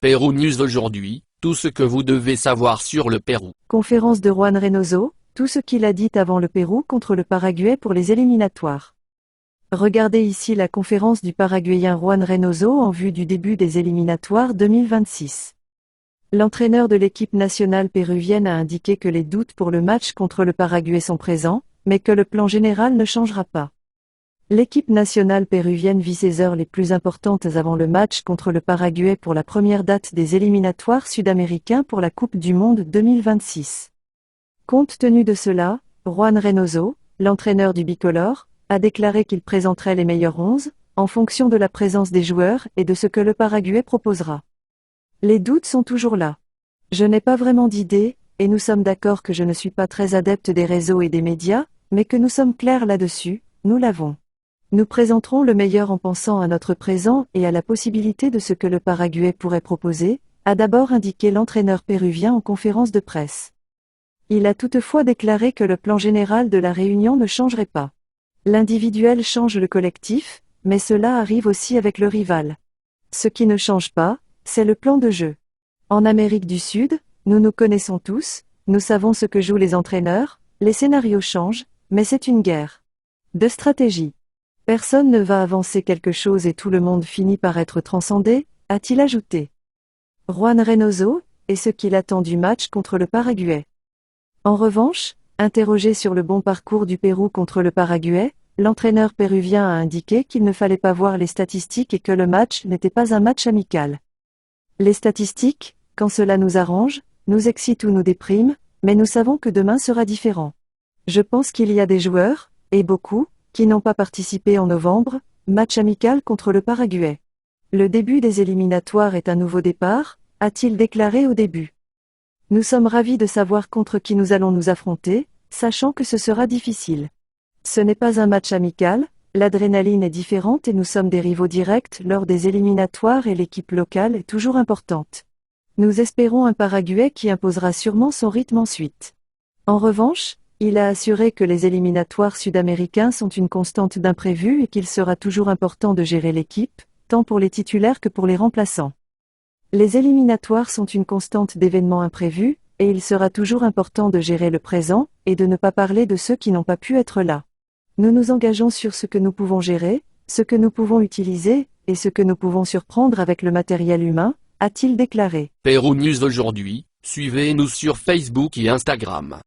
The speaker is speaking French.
Pérou News aujourd'hui, tout ce que vous devez savoir sur le Pérou. Conférence de Juan Reynoso, tout ce qu'il a dit avant le Pérou contre le Paraguay pour les éliminatoires. Regardez ici la conférence du Paraguayen Juan Reynoso en vue du début des éliminatoires 2026. L'entraîneur de l'équipe nationale péruvienne a indiqué que les doutes pour le match contre le Paraguay sont présents, mais que le plan général ne changera pas. L'équipe nationale péruvienne vit ses heures les plus importantes avant le match contre le Paraguay pour la première date des éliminatoires sud-américains pour la Coupe du Monde 2026. Compte tenu de cela, Juan Reynoso, l'entraîneur du bicolore, a déclaré qu'il présenterait les meilleurs 11, en fonction de la présence des joueurs et de ce que le Paraguay proposera. Les doutes sont toujours là. Je n'ai pas vraiment d'idée, et nous sommes d'accord que je ne suis pas très adepte des réseaux et des médias, mais que nous sommes clairs là-dessus, nous l'avons. Nous présenterons le meilleur en pensant à notre présent et à la possibilité de ce que le Paraguay pourrait proposer, a d'abord indiqué l'entraîneur péruvien en conférence de presse. Il a toutefois déclaré que le plan général de la réunion ne changerait pas. L'individuel change le collectif, mais cela arrive aussi avec le rival. Ce qui ne change pas, c'est le plan de jeu. En Amérique du Sud, nous nous connaissons tous, nous savons ce que jouent les entraîneurs, les scénarios changent, mais c'est une guerre de stratégie. Personne ne va avancer quelque chose et tout le monde finit par être transcendé, a-t-il ajouté. Juan Reynoso, et ce qu'il attend du match contre le Paraguay. En revanche, interrogé sur le bon parcours du Pérou contre le Paraguay, l'entraîneur péruvien a indiqué qu'il ne fallait pas voir les statistiques et que le match n'était pas un match amical. Les statistiques, quand cela nous arrange, nous excite ou nous déprime, mais nous savons que demain sera différent. Je pense qu'il y a des joueurs, et beaucoup, qui n'ont pas participé en novembre, match amical contre le Paraguay. Le début des éliminatoires est un nouveau départ, a-t-il déclaré au début. Nous sommes ravis de savoir contre qui nous allons nous affronter, sachant que ce sera difficile. Ce n'est pas un match amical, l'adrénaline est différente et nous sommes des rivaux directs lors des éliminatoires et l'équipe locale est toujours importante. Nous espérons un Paraguay qui imposera sûrement son rythme ensuite. En revanche, il a assuré que les éliminatoires sud-américains sont une constante d'imprévu et qu'il sera toujours important de gérer l'équipe, tant pour les titulaires que pour les remplaçants. Les éliminatoires sont une constante d'événements imprévus, et il sera toujours important de gérer le présent, et de ne pas parler de ceux qui n'ont pas pu être là. Nous nous engageons sur ce que nous pouvons gérer, ce que nous pouvons utiliser, et ce que nous pouvons surprendre avec le matériel humain, a-t-il déclaré. Pérou News aujourd'hui, suivez-nous sur Facebook et Instagram.